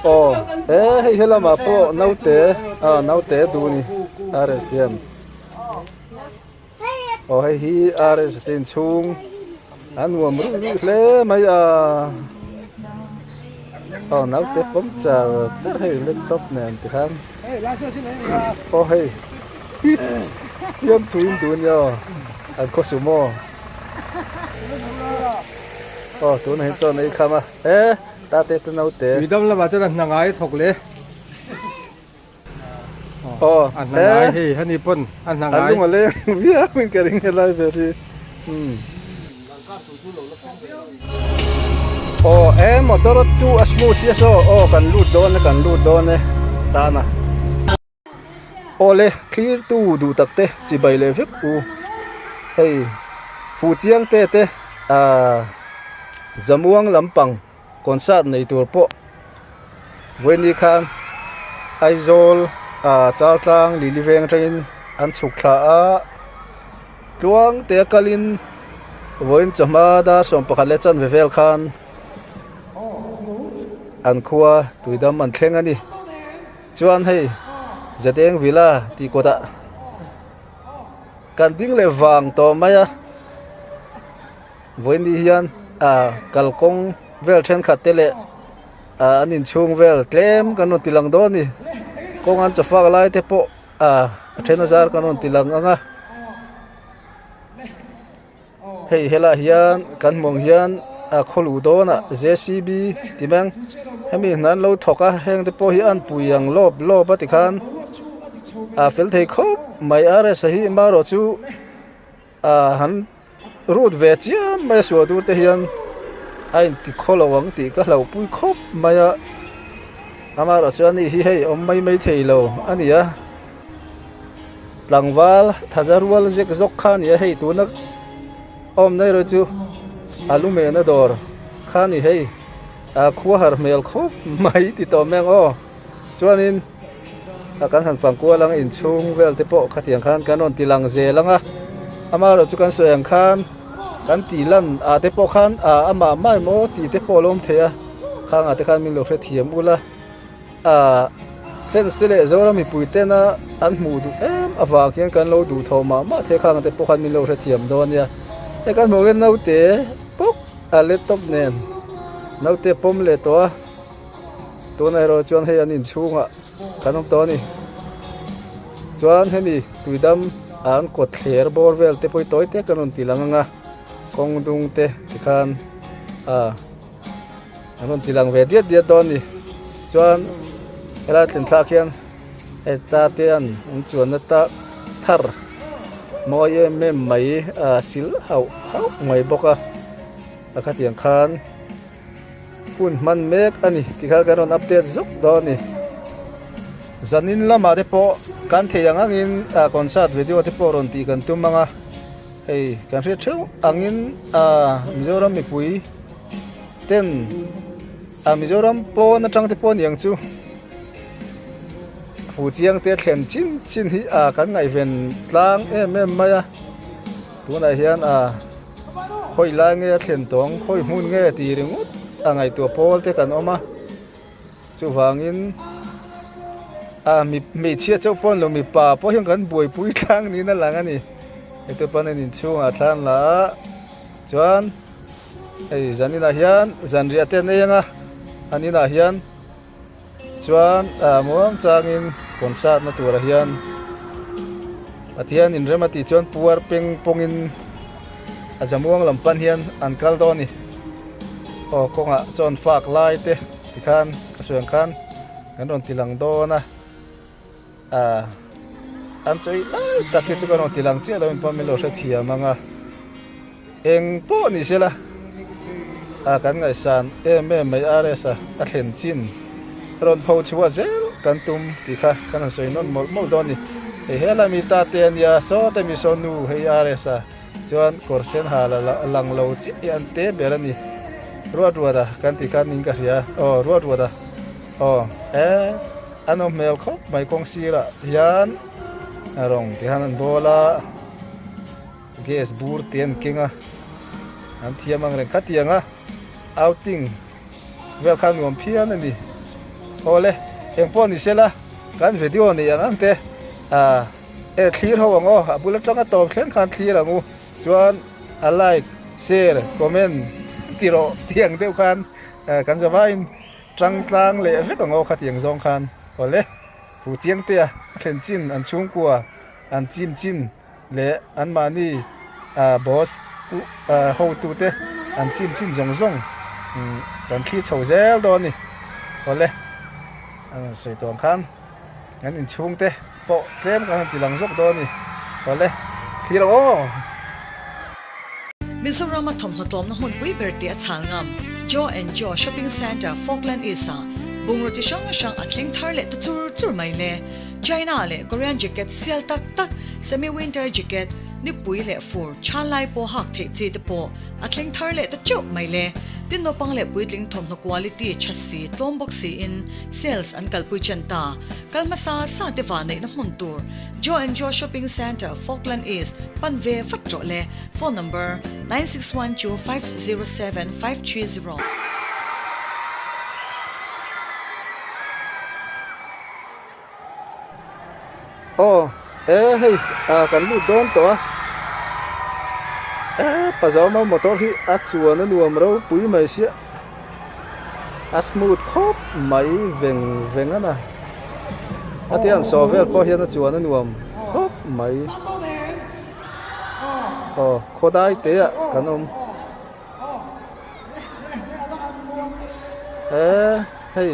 oh hei hela ma po naute du ni ares hian hei hi ares tin chung an nuam ru hle mai naute pom char hei laptop nen ti han hei yam thuin dun yo an ko sumo tu này cho này khăm ta tết nấu tết tuidam là cho là ngei thọc lệ anh ngei thì hắn đi pun anh ngei anh luôn mà lên vía mình cái này lại về thì em mà đó chú asmu chia so cần lút đón này ta nè lê khi tu đủ tập tê chỉ bảy lệ phép hey phụ chiang tê Zamuang Lampang Concert này tour po when đi khan aizol chal tlang li veng train an chuk tha tuang te kalin voin chama da som pakhale chan vevel khan an khuwa tuidam an thleng ani chuan hei zateng villa ti kota kan ding le wang to maya voin đi hian kalkong vel then khatele anin chung vel tlem kanon tilang do ni kong an chafak lai te po then azar kanon tilang anga hei hela hian kan mong hian kholu do na JCB timang hemi nan lo thoka heng te po hian puyang lob ati khan fel thei khop mai are sahi maro chu han rút về chia mai sửa tu te hian ai ti kholo wang ti ka lo pui khop mai ama ro chuan hi hei mai thei lo ania tlangwal thajarwal jek jok khan ya hei tu nak nei ro chu alume na dor khan hi hei khuwa har mel khop mai ti to meng chuanin kan han fang kwa lang in chung vel te po khatiang khan kanon tilang je langa ama ro chu kan soyang khan kan tilan te po khan ama mai mo ti te po lom thea khang te khan min lo hre thiam ula fence te le zora mi puite na an mu du awa khian kan lo du thoma ma the khang te po khan min lo hre thiam don ya te kan mogen nau te pok laptop nen nau te pom le to nai ro chuan hei anin chunga kanom to ni chuan hemi tuidam an kot thler bor vel te poi toy te kanon tilanga kong dung te tikhan anon tilang ve diet don ni chuan ela tlen thla khian eta te an chuan na ta thar moi mem mai sil hau ngai boka akhatiang khan kun man mek ani tikha kanon update zuk don ni zanin lama te po kan theyang angin concert video te po ron ti kan tumanga hei kan ri theu angin Mizoram mi pui ten Mizoram po na tang te po niang chu fu chiang te thlen chin hi kan ngai ven tlang maya tu na hian khoi la nge thlen tong khoi mun nge ti ringut angai tu pol te kan oma chu wangin mi chia chau pon lo mi pa po hiang kan buai pui tlang ni na lang ani ito pa nin chunga thlan la chuan ei zanina hian zanria te nenga anina hian chuan muang changin concert na tura hian athian in remati chuan puar peng pongin Zamuang lampan hian ankal do ni konga chuan fak lai te tikhan kasuyang khan kan ron tilang do na an choi lai takhi chu kan tilang che lo in pamelo hre thia manga eng po ni sela kan ngai san mai aresa a thlen chin ron pho chua zel kan tum tikha kan soi non mol don ni hela mi ta ten ya so te mi sonu hei aresa chuan korsen hala lang lo chi an te berani ruat kan tikhan ning ka ria ruat ano mel khop mai kong sira hian rong tihan bola gas bur ten kinga an thiamang ren khatianga outing wel khan ngom phian ani ole eng pon ni sela kan video ni ang te clear ho ngo bullet tanga to thlen khan clear angu chuan like share comment tiro tiang deuh khan kan zawain tlang le vek ngo kha tiang zong khan ole hu chiang te thlen chin an chung kwa an chim chin le an mani boss ho tu te an chim chin zong zong kan khi chho zel do ni ole sei ton khan an in chung te po tlem kan ti lang zok do ni ole khi ro Mizoram thom hlotom na hun pui berti a chalngam Joe and Joe Shopping Center Falkland Isa bungroti shang athling thar le tur mai le China le Korean jacket sial tak semi winter jacket ni pui le fur chalai po hak the chi te po athling thar le ta chop mai le tin no pang le puitling thom no quality chassi tom boxi in sales an kalpui chanta kalmasa sa te va nei na hun tur Joe and Joe Shopping Center Falkland East panve fatro le phone number 9612507530 hey kan lu don to pa zo ma motor hi chuan na nuam ro pui mai sia smooth khop mai veng ana atian sovel po hian chuan na nuam khop mai khodai te kan hey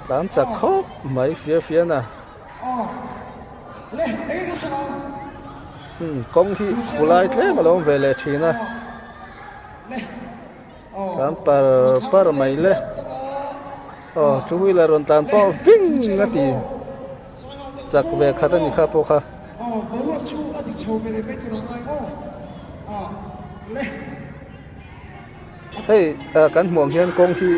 dan chak khop mai fia na công hi pulai tle malom vele thina kan par mai le two wheeler on tan po ving ngati chak ve khatani kha po kha hey kan muang hian kong hi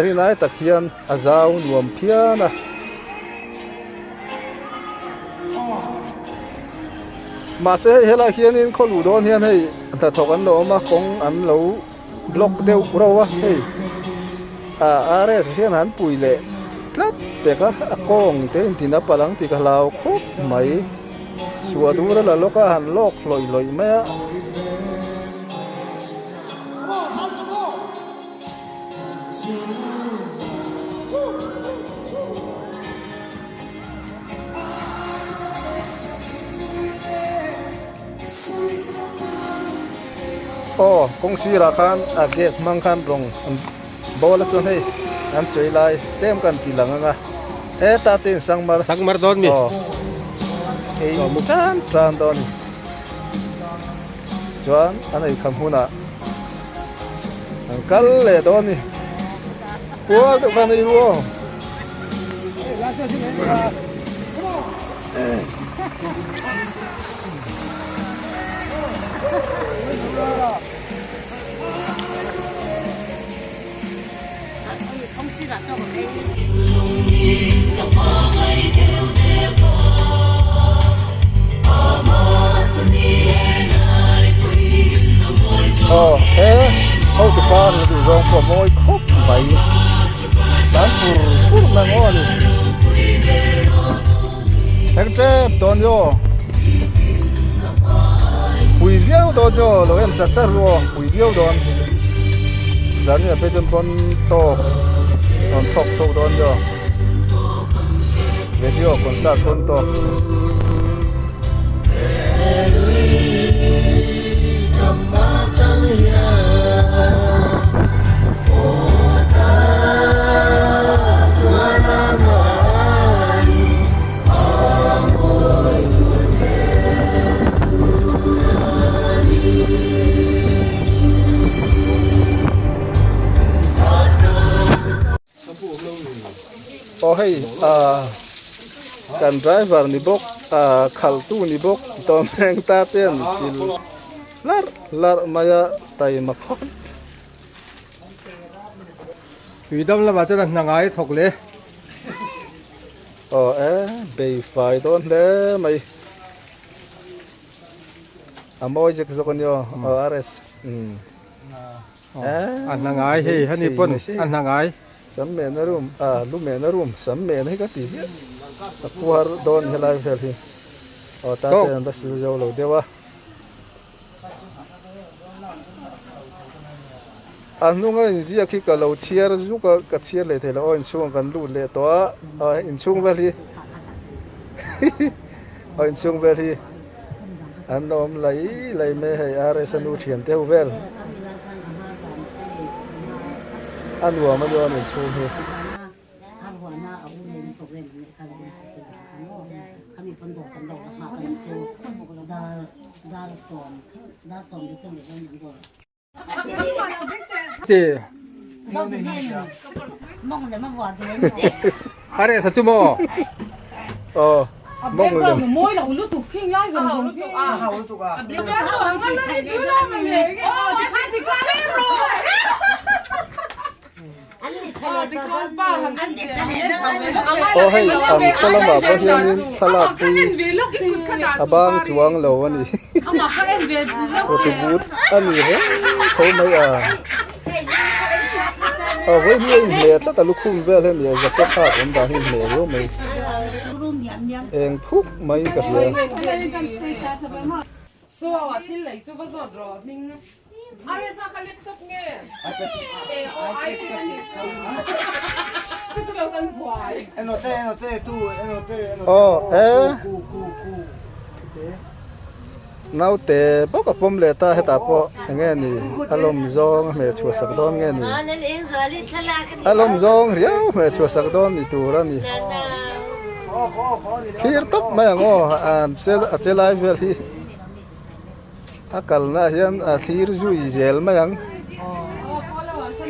rinai tak hian azau nuam phiana mà sẽ hela hian in kholu don hian hei ta thokan lo ma kong an lo block deu ro wa hei ares hian han pui le tlat te ka kong te tina palang ti ka lao khop mai suadura la loka han lok loi ma công si ra khan gas mang khan rong bola chon hei an chei lai tem kan ti lang anga ta tin sangmar don mi ei mu kan tran don chuan anei kham huna an kal le don ni ko to kan i ro hậu thì pha thì tụi rong phò môi khóc vậy bán pur mà ngon em trép đón vô quỷ viêu đón vô rồi em chặt chặt luôn quỷ viêu đón dẫn là bây giờ con to còn thọc sâu đón vô video còn sát con to hey kan driver ni bok khal tu ni bok tom heng ta ten sil lar maya tai ma khon tuidam la ba cha na ngai thok le be fai don le mai amoi jek zokon yo rs อันนางไงเฮ้ยฮันนี่ปนอันนางไง sắm mẹ nó rum lúc mẹ nó rum sắm mẹ hay cái gì chứ qua đón hay là phải thì ta tên ta sử dụng lâu đeo nung ấy gì khi cả lâu chia rồi cả chia lại thì là ôi chung gần lụt lại đó in chung về đi in chung về đi nôm lấy mẹ hay ai sẽ nuôi tiền theo về vừa mà do mình chung thôi thì à đây sao chú mò mong rồi mỗi là lúc tục kinh lai rồi lúc tục lúc tục bây giờ tôi ăn cái gì đó mà lấy cái hai thì qua đây rồi hay có lắm mà bao nhiêu nên salad đi bang chuang lâu anh đi tôi bút anh đi hết thôi mấy với nhiều mệt tất cả lúc không về lên nhiều giặc cướp phá cũng đã hình mệt rồi mấy em phúc mấy cái gì so à thì lấy chú bao giờ rồi mình ai sao cái laptop nghe ai cái tôi cần quay NT tu nấu tè bốc cái bom lệ ta hay ta po nghe nè alom zong mẹ chua sắc đón nghe nè alom zong riau mẹ chua sắc đón nè tu ra nè khi tóc mày ngô chơi live về thì akal na hian thir zui zel mayang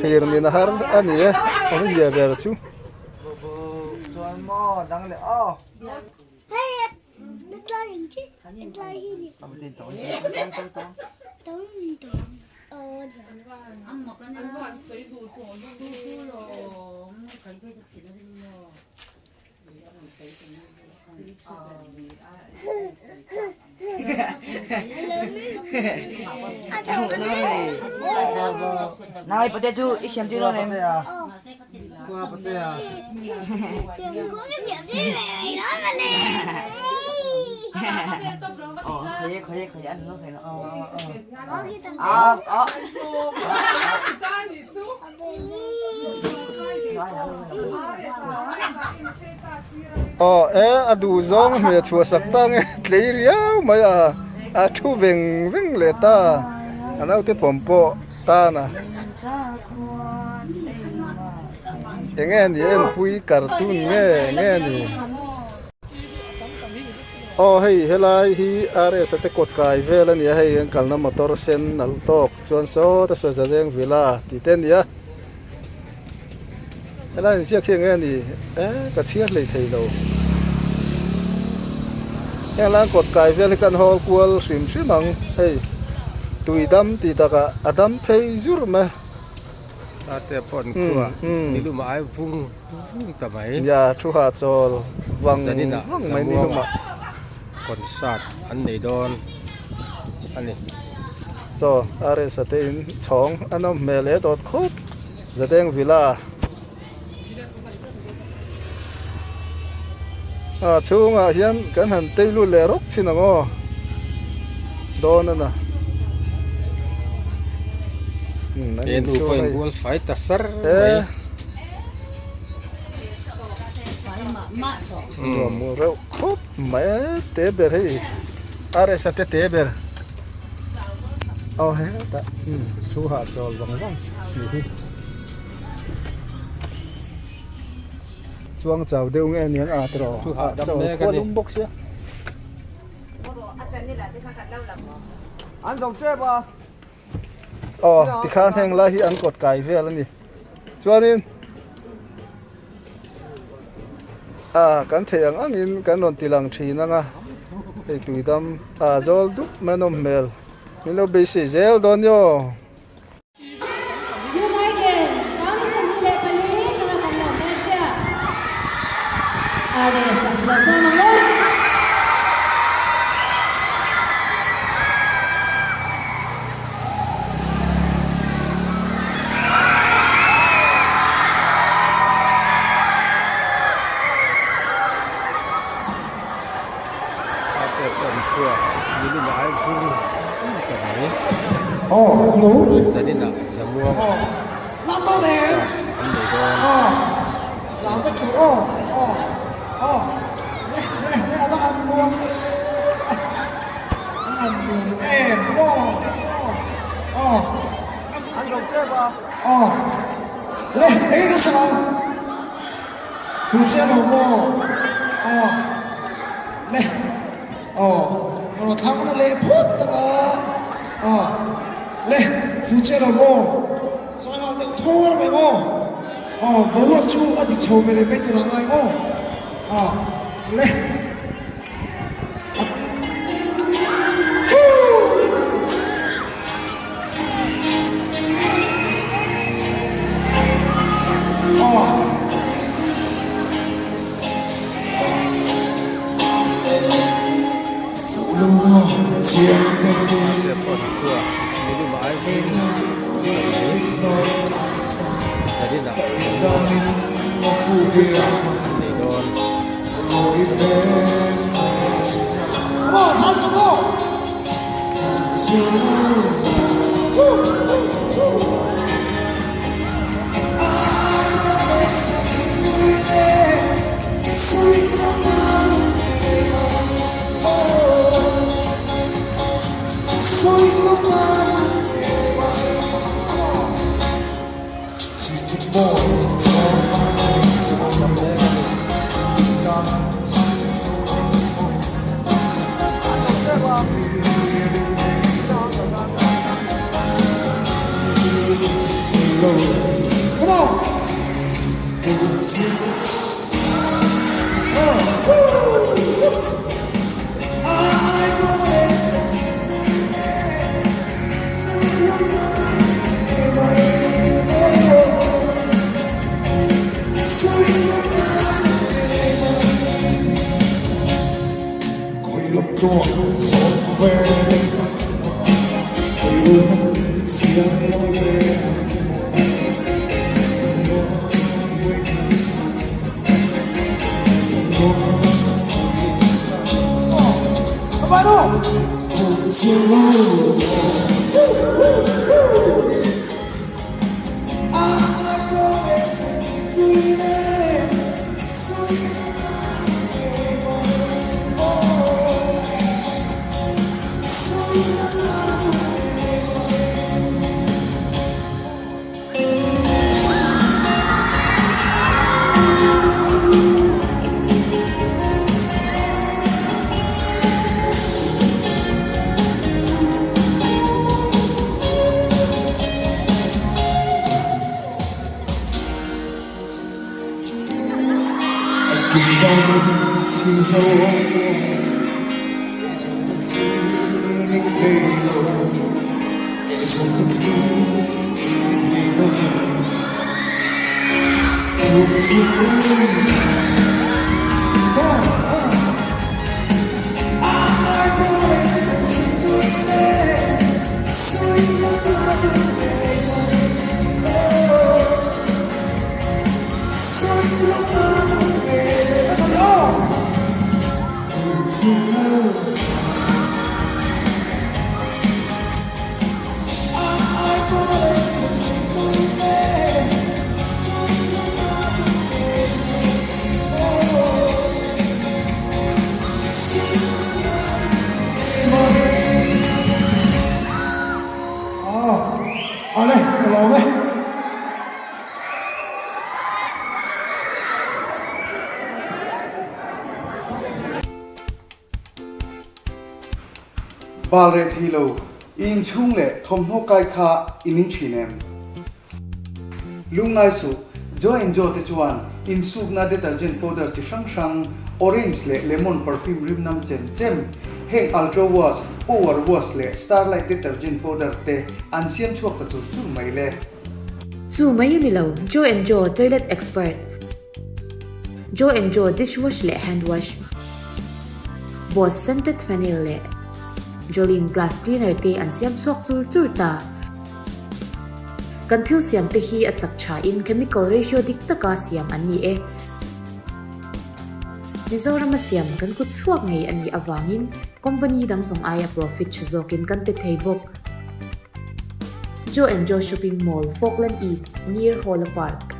thir ni na har ani e oni je ver chu tuan mo dang le hey nít lai hình chứ nít lai hình apa tin tong tông ăn một cái này ăn sấy đủ Nào bây giờ chú xem chú này. qua bate à đừng có cái việc gì này đó mà nè khởi ăn nó phải nó. adu zong mẹ chua sắc ta nghe lấy riau mày thu veng veng lệ ta anau te pompo ta na nghe nè em pui cartoon nghe nè hay lai hi are sa te kot kai vela ni hay ang kalna motor sen nal tok chuan so ta so zadeng vila ti ten ya helai chiếc kia nghe nè ka chiếc lấy thầy đâu yang lang kot kai vela kan hol kual sim ang hey tuidam ti ta ka adam phei zur ma ta te pon khua ni lu mai vung ta mai ya thu ha chol wang mai ni lu ma concert an nei don ani so are sa te in chong anom mele dot khop zadeng villa chunga hian kan han teilu le rok chinango don na en u point ball fight ta sar mu rau khop mai te ber hei are sa te ber he ta su ha chol wang chuang chau deu nge nian tro chu ha dam ne ka ni box ya ăn dòng chép à ti khan heng la hi an kot kai vel ani chuanin kan theyang angin kan ron tilang thina nga ei tuidam zol dup manom mel nilo be se zel don yo Lalrosanga Zamuang Balret hilo in chung le thom no kai kha inin thinem lungai su join jo te chuan in suk na detergent powder chi sang sang orange le lemon perfume rim nam chem chem heng ultra wash power wash le starlight detergent powder te an siam chuak ta chu chu mai le chu mai nilo jo and jo toilet expert jo and jo dishwash le hand wash boss scented vanilla le Jolene gas cleaner te an siam chuak chur ta kan thil siam te hi a chak cha in chemical ratio dik taka siam ani e Mizoram siam kan kut chuak ngei ani awangin company dang song aya profit chuzokin kan te theibok Joe and Joe Shopping Mall, Falkland East, near Hola Park.